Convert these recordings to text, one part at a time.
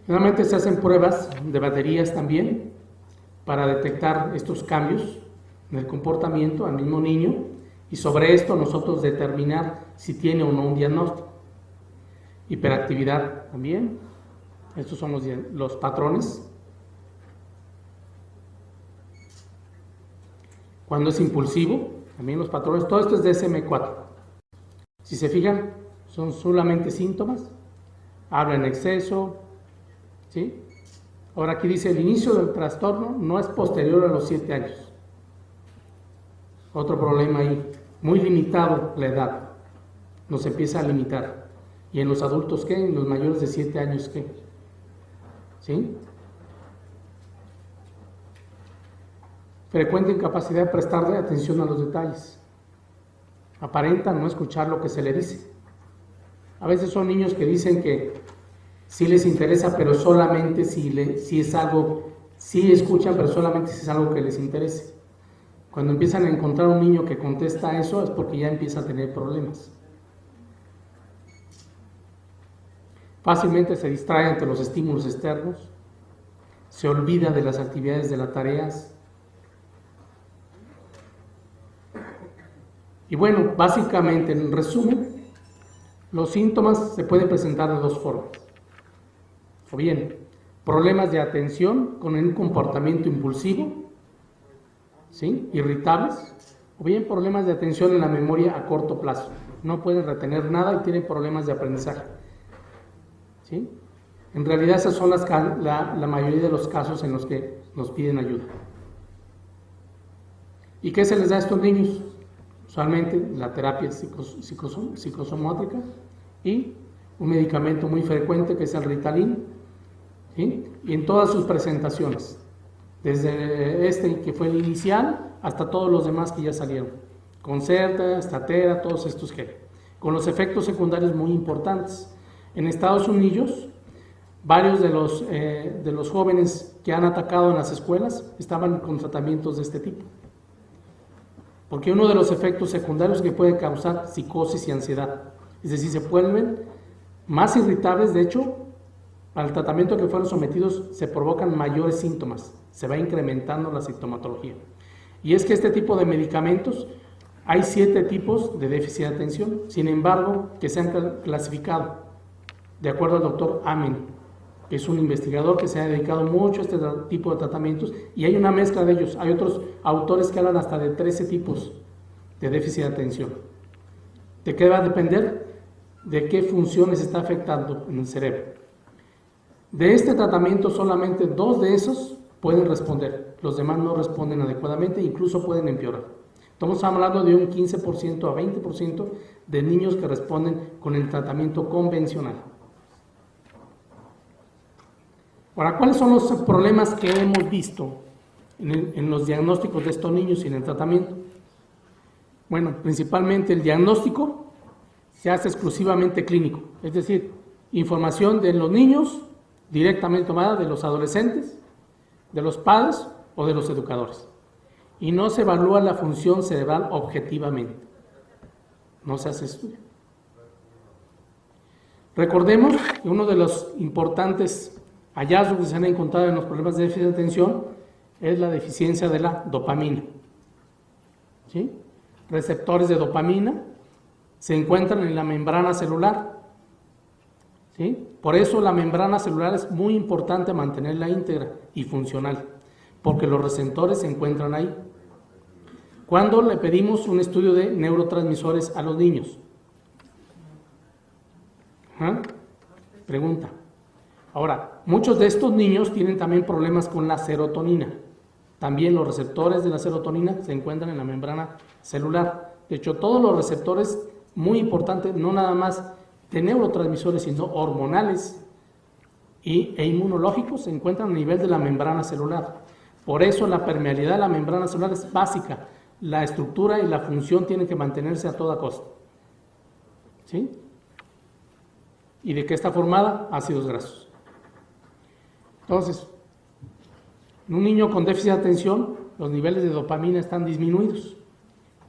Generalmente se hacen pruebas de baterías también para detectar estos cambios en el comportamiento al mismo niño y sobre esto nosotros determinar si tiene o no un diagnóstico. Hiperactividad también, estos son los patrones. Cuando es impulsivo, también los patrones, todo esto es DSM-4. Si se fijan, son solamente síntomas, habla en exceso, ¿sí? Ahora aquí dice, el inicio del trastorno no es posterior a los 7 años. Otro problema ahí, muy limitado la edad, nos empieza a limitar. ¿Y en los adultos qué? ¿En los mayores de 7 años qué? ¿Sí? Frecuente incapacidad de prestarle atención a los detalles. Aparenta no escuchar lo que se le dice. A veces son niños que dicen que sí les interesa, pero solamente si es algo, sí escuchan, pero solamente si es algo que les interese. Cuando empiezan a encontrar un niño que contesta eso es porque ya empieza a tener problemas. Fácilmente se distrae ante los estímulos externos, se olvida de las actividades de las tareas. Y bueno, básicamente, en resumen, los síntomas se pueden presentar de dos formas. O bien, problemas de atención con un comportamiento impulsivo, ¿sí? Irritables, o bien problemas de atención en la memoria a corto plazo. No pueden retener nada y tienen problemas de aprendizaje, ¿sí? En realidad esas son la mayoría de los casos en los que nos piden ayuda. ¿Y qué se les da a estos niños? Usualmente la terapia psicosomática y un medicamento muy frecuente que es el Ritalin, ¿sí? Y en todas sus presentaciones, desde este que fue el inicial hasta todos los demás que ya salieron, Concerta, Statera, todos estos que, con los efectos secundarios muy importantes. En Estados Unidos, varios de los jóvenes que han atacado en las escuelas estaban con tratamientos de este tipo. Porque uno de los efectos secundarios que puede causar psicosis y ansiedad, es decir, se vuelven más irritables. De hecho, al tratamiento que fueron sometidos se provocan mayores síntomas, se va incrementando la sintomatología. Y es que este tipo de medicamentos, hay 7 tipos de déficit de atención, sin embargo, que se han clasificado de acuerdo al doctor Amen, que es un investigador que se ha dedicado mucho a este tipo de tratamientos, y hay una mezcla de ellos. Hay otros autores que hablan hasta de 13 tipos de déficit de atención. ¿De qué va a depender? De qué funciones está afectando en el cerebro. De este tratamiento solamente 2 de esos pueden responder, los demás no responden adecuadamente, incluso pueden empeorar. Estamos hablando de un 15% a 20% de niños que responden con el tratamiento convencional. Ahora, ¿cuáles son los problemas que hemos visto en los diagnósticos de estos niños y en el tratamiento? Bueno, principalmente el diagnóstico se hace exclusivamente clínico, es decir, información de los niños directamente tomada de los adolescentes, de los padres o de los educadores. Y no se evalúa la función cerebral objetivamente. No se hace estudio. Recordemos que uno de los importantes hallazgos que se han encontrado en los problemas de déficit de atención es la deficiencia de la dopamina. ¿Sí? Receptores de dopamina se encuentran en la membrana celular. ¿Sí? Por eso la membrana celular es muy importante mantenerla íntegra y funcional, porque los receptores se encuentran ahí. ¿Cuándo le pedimos un estudio de neurotransmisores a los niños? Pregunta. Ahora, muchos de estos niños tienen también problemas con la serotonina. También los receptores de la serotonina se encuentran en la membrana celular. De hecho, todos los receptores, muy importantes, no nada más de neurotransmisores, sino hormonales e inmunológicos, se encuentran a nivel de la membrana celular. Por eso la permeabilidad de la membrana celular es básica. La estructura y la función tienen que mantenerse a toda costa. ¿Sí? ¿Y de qué está formada? Ácidos grasos. Entonces, en un niño con déficit de atención, los niveles de dopamina están disminuidos.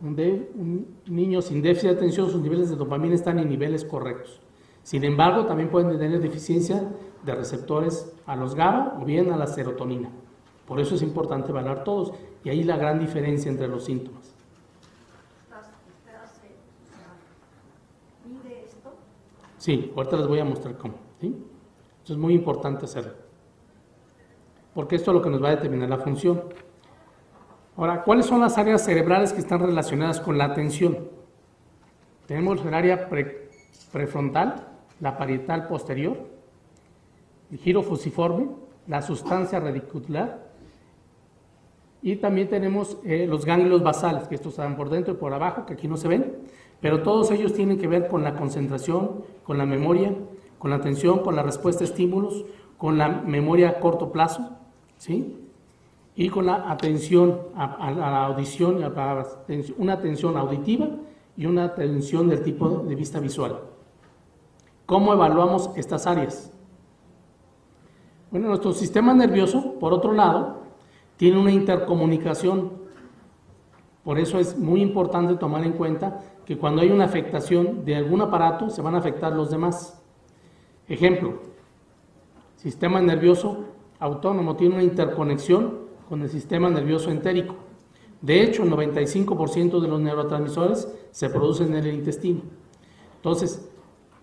Un niño sin déficit de atención, sus niveles de dopamina están en niveles correctos. Sin embargo, también pueden tener deficiencia de receptores a los GABA o bien a la serotonina. Por eso es importante evaluar todos, y ahí la gran diferencia entre los síntomas. ¿Mide esto? Sí, ahorita les voy a mostrar cómo, ¿sí? Eso es muy importante hacerlo, porque esto es lo que nos va a determinar la función. Ahora, ¿cuáles son las áreas cerebrales que están relacionadas con la atención? Tenemos el área prefrontal, la parietal posterior, el giro fusiforme, la sustancia radicular, y también tenemos los ganglios basales, que estos están por dentro y por abajo, que aquí no se ven, pero todos ellos tienen que ver con la concentración, con la memoria, con la atención, con la respuesta a estímulos, con la memoria a corto plazo, ¿sí? Y con la atención a la audición, una atención auditiva y una atención del tipo de vista visual. ¿Cómo evaluamos estas áreas? Bueno, nuestro sistema nervioso, por otro lado, tiene una intercomunicación. Por eso es muy importante tomar en cuenta que cuando hay una afectación de algún aparato, se van a afectar los demás. Ejemplo, sistema nervioso autónomo tiene una interconexión con el sistema nervioso entérico. De hecho, el 95% de los neurotransmisores se producen en el intestino. Entonces,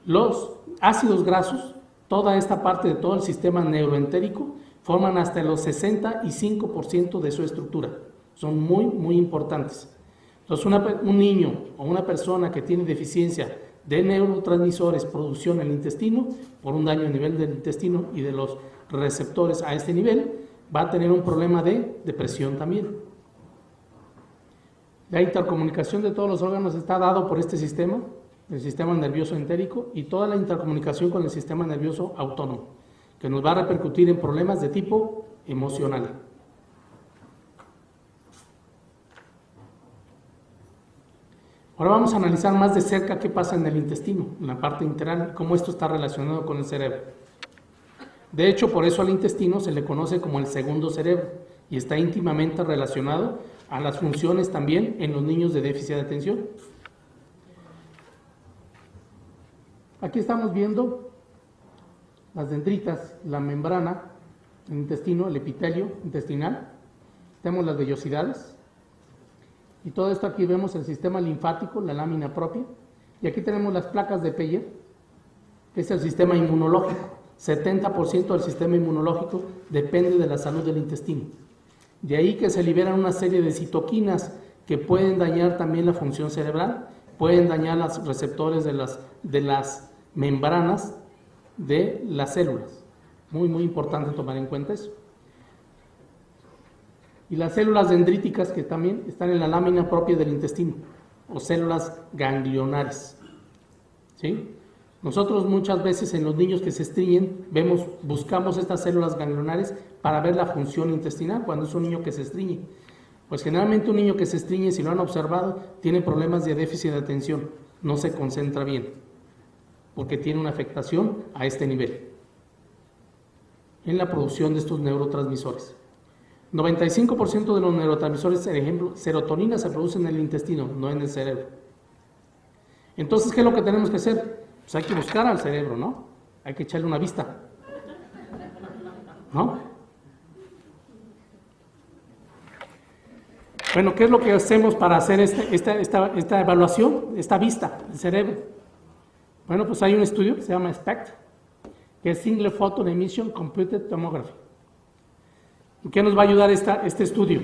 los ácidos grasos, toda esta parte de todo el sistema neuroentérico, forman hasta el 65% de su estructura. Son muy, muy importantes. Entonces, un niño o una persona que tiene deficiencia de neurotransmisores, producción en el intestino, por un daño a nivel del intestino y de los receptores a este nivel, va a tener un problema de depresión también. La intercomunicación de todos los órganos está dado por este sistema, el sistema nervioso entérico, y toda la intercomunicación con el sistema nervioso autónomo, que nos va a repercutir en problemas de tipo emocional. Ahora vamos a analizar más de cerca qué pasa en el intestino, en la parte intestinal, cómo esto está relacionado con el cerebro. De hecho, por eso al intestino se le conoce como el segundo cerebro y está íntimamente relacionado a las funciones también en los niños de déficit de atención. Aquí estamos viendo las dendritas, la membrana, el intestino, el epitelio intestinal. Tenemos las vellosidades. Y todo esto aquí vemos el sistema linfático, la lámina propia. Y aquí tenemos las placas de Peyer, que es el sistema inmunológico. 70% del sistema inmunológico depende de la salud del intestino. De ahí que se liberan una serie de citoquinas que pueden dañar también la función cerebral, pueden dañar los receptores de las membranas de las células. Muy, muy importante tomar en cuenta eso. Y las células dendríticas que también están en la lámina propia del intestino, o células ganglionares. ¿Sí? Nosotros muchas veces en los niños que se estreñen, buscamos estas células ganglionares para ver la función intestinal cuando es un niño que se estreñe. Pues generalmente un niño que se estreñe, si lo han observado, tiene problemas de déficit de atención, no se concentra bien, porque tiene una afectación a este nivel en la producción de estos neurotransmisores. 95% de los neurotransmisores, por ejemplo, serotonina, se producen en el intestino, no en el cerebro. Entonces, ¿qué es lo que tenemos que hacer? Pues hay que buscar al cerebro, ¿no? Hay que echarle una vista, ¿no? Bueno, ¿qué es lo que hacemos para hacer esta evaluación, esta vista del cerebro? Bueno, pues hay un estudio que se llama SPECT, que es Single Photon Emission Computed Tomography. ¿En qué nos va a ayudar este estudio?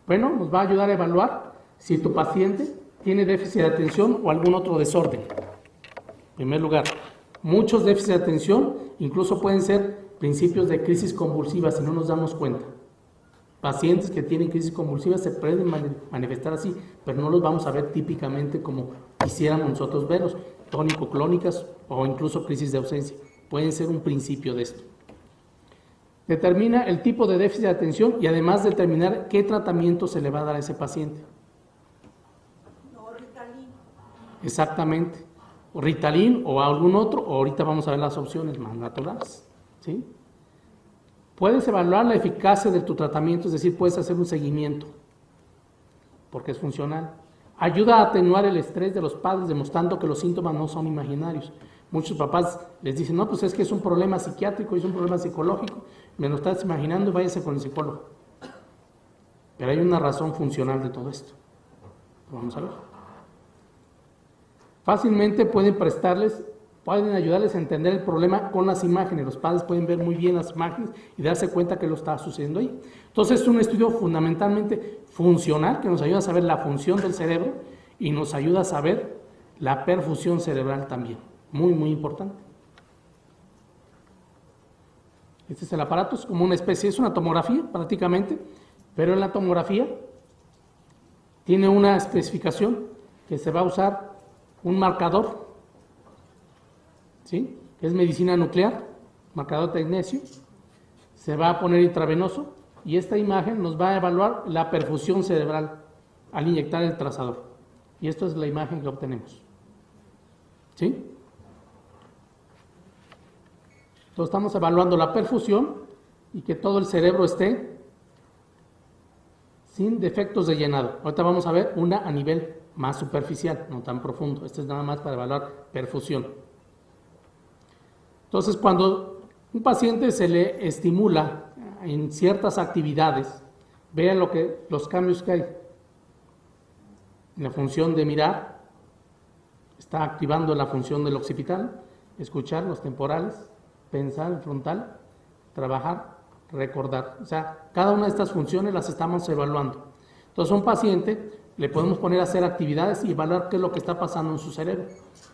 Bueno, nos va a ayudar a evaluar si tu paciente tiene déficit de atención o algún otro desorden. En primer lugar, muchos déficits de atención incluso pueden ser principios de crisis convulsivas si no nos damos cuenta. Pacientes que tienen crisis convulsivas se pueden manifestar así, pero no los vamos a ver típicamente como quisiéramos nosotros verlos, tónico-clónicas o incluso crisis de ausencia. Pueden ser un principio de esto. Determina el tipo de déficit de atención y además determinar qué tratamiento se le va a dar a ese paciente. No, Ritalin. Exactamente. O Ritalin o algún otro, o ahorita vamos a ver las opciones más naturales. ¿Sí? Puedes evaluar la eficacia de tu tratamiento, es decir, puedes hacer un seguimiento, porque es funcional. Ayuda a atenuar el estrés de los padres, demostrando que los síntomas no son imaginarios. Muchos papás les dicen, no, pues es que es un problema psiquiátrico, es un problema psicológico, me lo estás imaginando, váyase con el psicólogo. Pero hay una razón funcional de todo esto. Vamos a ver. Fácilmente pueden ayudarles a entender el problema con las imágenes. Los padres pueden ver muy bien las imágenes y darse cuenta que lo está sucediendo ahí. Entonces es un estudio fundamentalmente funcional que nos ayuda a saber la función del cerebro y nos ayuda a saber la perfusión cerebral también. Muy, muy importante. Este es el aparato, es como una especie, es una tomografía prácticamente, pero en la tomografía tiene una especificación que se va a usar un marcador, ¿sí? Que es medicina nuclear, marcador de tecnecio, se va a poner intravenoso y esta imagen nos va a evaluar la perfusión cerebral al inyectar el trazador. Y esto es la imagen que obtenemos. ¿Sí? Entonces estamos evaluando la perfusión y que todo el cerebro esté sin defectos de llenado. Ahorita vamos a ver una a nivel más superficial, no tan profundo. Este es nada más para evaluar perfusión. Entonces, cuando un paciente se le estimula en ciertas actividades, vean los cambios que hay. En la función de mirar, está activando la función del occipital, escuchar los temporales, pensar el frontal, trabajar, recordar. O sea, cada una de estas funciones las estamos evaluando. Entonces, a un paciente le podemos poner a hacer actividades y evaluar qué es lo que está pasando en su cerebro,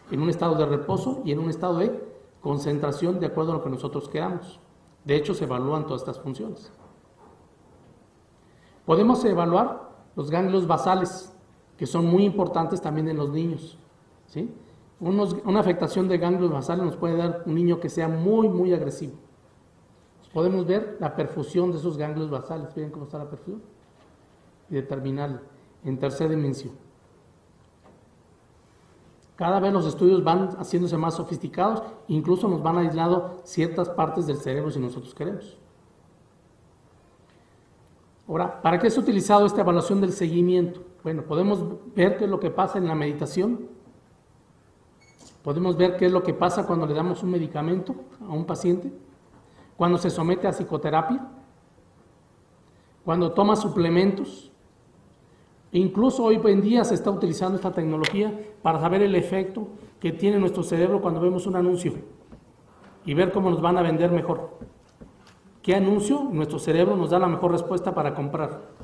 en un estado de reposo y en un estado de concentración de acuerdo a lo que nosotros queramos. De hecho, se evalúan todas estas funciones. Podemos evaluar los ganglios basales, que son muy importantes también en los niños, ¿sí? Una afectación de ganglios basales nos puede dar un niño que sea muy, muy agresivo. Podemos ver la perfusión de esos ganglios basales. ¿Ven cómo está la perfusión? Y determinarla en tercera dimensión. Cada vez los estudios van haciéndose más sofisticados, incluso nos van aislando ciertas partes del cerebro si nosotros queremos. Ahora, ¿para qué es utilizado esta evaluación del seguimiento? Bueno, podemos ver qué es lo que pasa en la meditación. Podemos ver qué es lo que pasa cuando le damos un medicamento a un paciente, cuando se somete a psicoterapia, cuando toma suplementos. Incluso hoy en día se está utilizando esta tecnología para saber el efecto que tiene nuestro cerebro cuando vemos un anuncio y ver cómo nos van a vender mejor. ¿Qué anuncio? Nuestro cerebro nos da la mejor respuesta para comprar.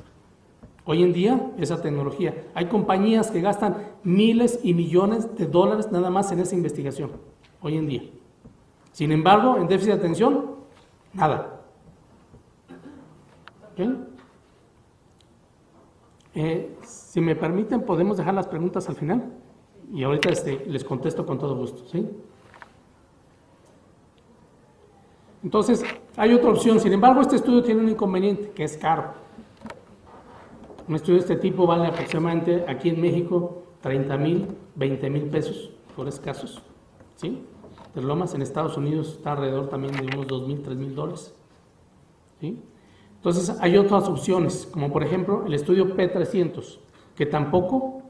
Hoy en día, esa tecnología. Hay compañías que gastan miles y millones de dólares nada más en esa investigación. Hoy en día. Sin embargo, en déficit de atención, nada. ¿Okay? Si me permiten, podemos dejar las preguntas al final. Y ahorita les contesto con todo gusto, ¿sí? Entonces, hay otra opción. Sin embargo, este estudio tiene un inconveniente, que es caro. Un estudio de este tipo vale aproximadamente aquí en México 30,000, 20,000 pesos por escasos, ¿sí? De Lomas en Estados Unidos está alrededor también de unos 2,000, 3,000 dólares, ¿sí? Entonces hay otras opciones, como por ejemplo el estudio P300, que tampoco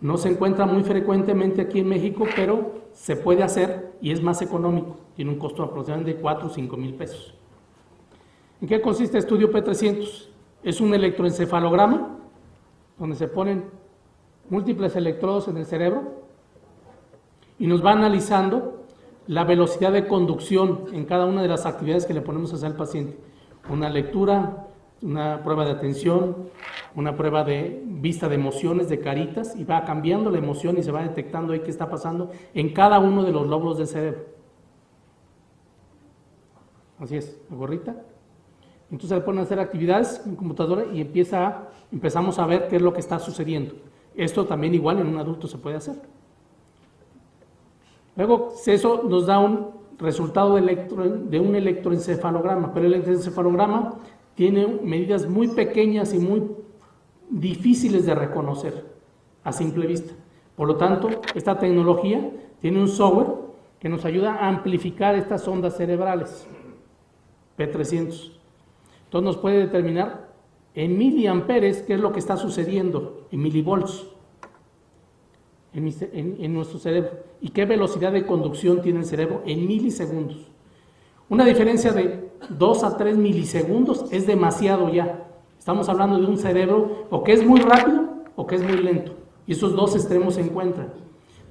no se encuentra muy frecuentemente aquí en México, pero se puede hacer y es más económico, tiene un costo aproximadamente de 4 o 5,000 pesos. ¿En qué consiste el estudio P300? Es un electroencefalograma donde se ponen múltiples electrodos en el cerebro y nos va analizando la velocidad de conducción en cada una de las actividades que le ponemos a hacer al paciente. Una lectura, una prueba de atención, una prueba de vista de emociones, de caritas, y va cambiando la emoción y se va detectando ahí qué está pasando en cada uno de los lóbulos del cerebro. Así es, la gorrita. Entonces le ponen a hacer actividades en computadora y empezamos a ver qué es lo que está sucediendo. Esto también igual en un adulto se puede hacer. Luego eso nos da un resultado de un electroencefalograma, pero el electroencefalograma tiene medidas muy pequeñas y muy difíciles de reconocer a simple vista. Por lo tanto, esta tecnología tiene un software que nos ayuda a amplificar estas ondas cerebrales, P300. Entonces nos puede determinar en miliamperes qué es lo que está sucediendo, en milivolts. en nuestro cerebro. ¿Y qué velocidad de conducción tiene el cerebro? En milisegundos. Una diferencia de 2 a 3 milisegundos es demasiado ya. Estamos hablando de un cerebro o que es muy rápido o que es muy lento. Y esos dos extremos se encuentran.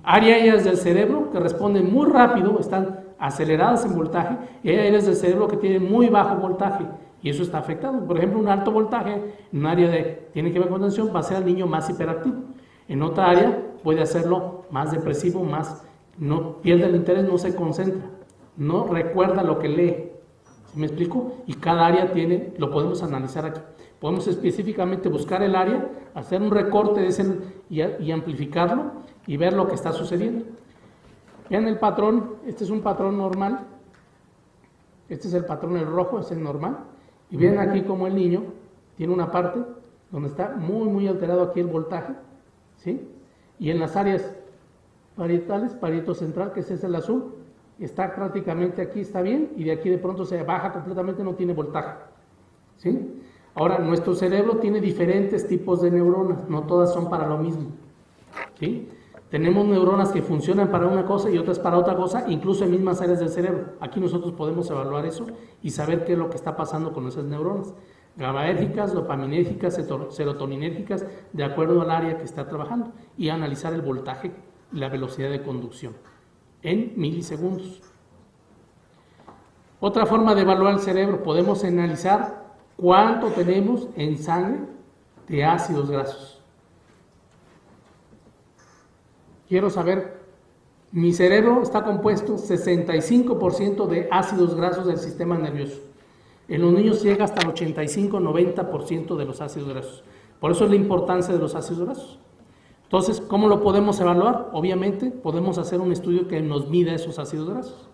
Áreas del cerebro que responden muy rápido, están aceleradas en voltaje, y hay áreas del cerebro que tienen muy bajo voltaje, y eso está afectado. Por ejemplo, un alto voltaje en un área tiene que ver con atención, va a ser al niño más hiperactivo. En otra área puede hacerlo más depresivo, no pierde el interés, no se concentra, no recuerda lo que lee. ¿Sí me explico? Y cada área lo podemos analizar aquí. Podemos específicamente buscar el área, hacer un recorte de ese y amplificarlo y ver lo que está sucediendo. Vean el patrón, este es un patrón normal, este es el patrón, el rojo es el normal, y vean aquí como el niño tiene una parte donde está muy alterado aquí el voltaje, ¿sí? Y en las áreas parietales, parieto central, que ese es el azul, está prácticamente aquí, está bien, y de aquí de pronto se baja completamente, no tiene voltaje, ¿sí? Ahora, nuestro cerebro tiene diferentes tipos de neuronas, no todas son para lo mismo, ¿sí? Tenemos neuronas que funcionan para una cosa y otras para otra cosa, incluso en mismas áreas del cerebro. Aquí nosotros podemos evaluar eso y saber qué es lo que está pasando con esas neuronas. GABAérgicas, dopaminérgicas, serotoninérgicas, de acuerdo al área que está trabajando, y analizar el voltaje y la velocidad de conducción en milisegundos. Otra forma de evaluar el cerebro, podemos analizar cuánto tenemos en sangre de ácidos grasos. Quiero saber, mi cerebro está compuesto 65% de ácidos grasos del sistema nervioso. En los niños llega hasta el 85-90% de los ácidos grasos. Por eso es la importancia de los ácidos grasos. Entonces, ¿cómo lo podemos evaluar? Obviamente, podemos hacer un estudio que nos mida esos ácidos grasos.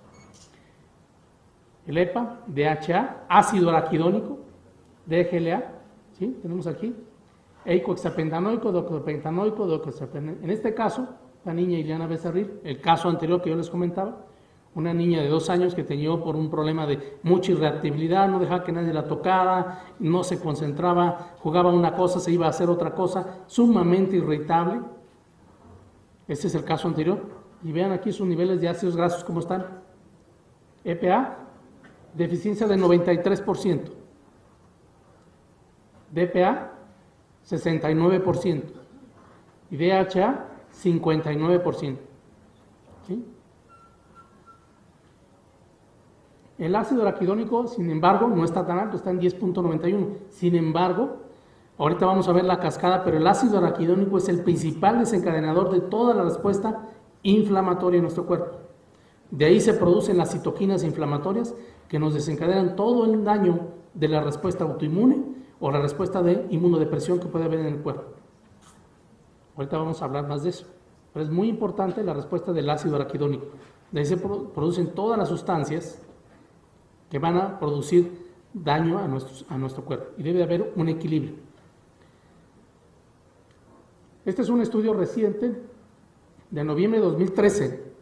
El EPA, DHA, ácido araquidónico, DGLA, ¿sí? Tenemos aquí, eicohexapentanoico, docosapentanoico, docosapentanoico. En este caso, la niña Ileana Becerril, el caso anterior que yo les comentaba, una niña de 2 años que tenía por un problema de mucha irritabilidad, no dejaba que nadie la tocara, no se concentraba, jugaba una cosa, se iba a hacer otra cosa, sumamente irritable. Este es el caso anterior. Y vean aquí sus niveles de ácidos grasos cómo están. EPA, deficiencia de 93%. DPA, 69%. Y DHA, 59%. ¿Sí? El ácido araquidónico, sin embargo, no está tan alto, está en 10.91. Sin embargo, ahorita vamos a ver la cascada, pero el ácido araquidónico es el principal desencadenador de toda la respuesta inflamatoria en nuestro cuerpo. De ahí se producen las citoquinas inflamatorias que nos desencadenan todo el daño de la respuesta autoinmune o la respuesta de inmunodepresión que puede haber en el cuerpo. Ahorita vamos a hablar más de eso. Pero es muy importante la respuesta del ácido araquidónico. De ahí se producen todas las sustancias que van a producir daño a nuestro cuerpo. Y debe haber un equilibrio. Este es un estudio reciente de noviembre de 2013,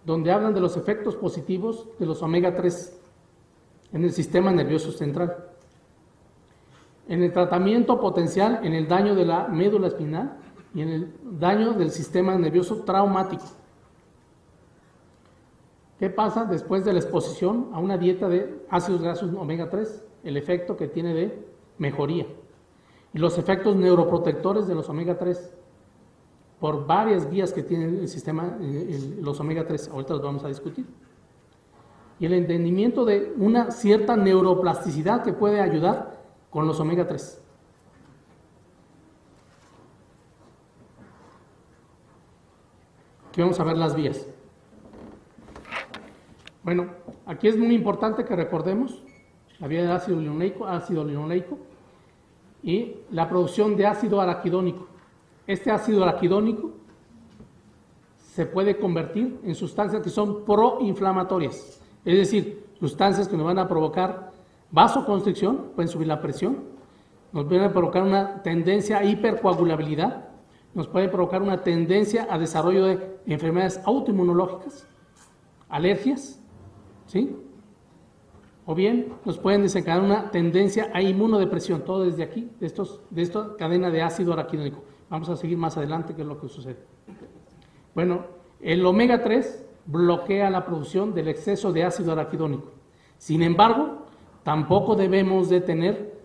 donde hablan de los efectos positivos de los omega 3 en el sistema nervioso central. En el tratamiento potencial, en el daño de la médula espinal y en el daño del sistema nervioso traumático. ¿Qué pasa después de la exposición a una dieta de ácidos grasos omega 3? El efecto que tiene de mejoría. Y los efectos neuroprotectores de los omega 3 por varias vías que tiene el sistema, los omega 3. Ahorita los vamos a discutir. Y el entendimiento de una cierta neuroplasticidad que puede ayudar con los omega 3. Aquí vamos a ver las vías. Bueno, aquí es muy importante que recordemos la vía de ácido linoleico y la producción de ácido araquidónico. Este ácido araquidónico se puede convertir en sustancias que son proinflamatorias, es decir, sustancias que nos van a provocar vasoconstricción, pueden subir la presión, nos pueden provocar una tendencia a hipercoagulabilidad, nos puede provocar una tendencia a desarrollo de enfermedades autoinmunológicas, alergias, ¿sí? O bien nos pueden desencadenar una tendencia a inmunodepresión, todo desde aquí, de esta cadena de ácido araquidónico. Vamos a seguir más adelante qué es lo que sucede. Bueno, el omega 3 bloquea la producción del exceso de ácido araquidónico. Sin embargo, tampoco debemos de tener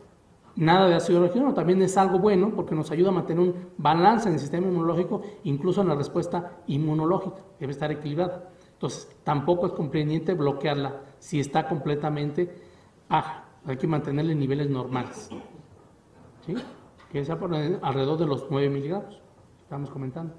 nada de ácido araquidónico. También es algo bueno porque nos ayuda a mantener un balance en el sistema inmunológico, incluso en la respuesta inmunológica. Debe estar equilibrada. Entonces, tampoco es conveniente bloquearla si está completamente baja. Hay que mantenerla en niveles normales. ¿Sí? Que sea por alrededor de los 9 miligramos. Estamos comentando.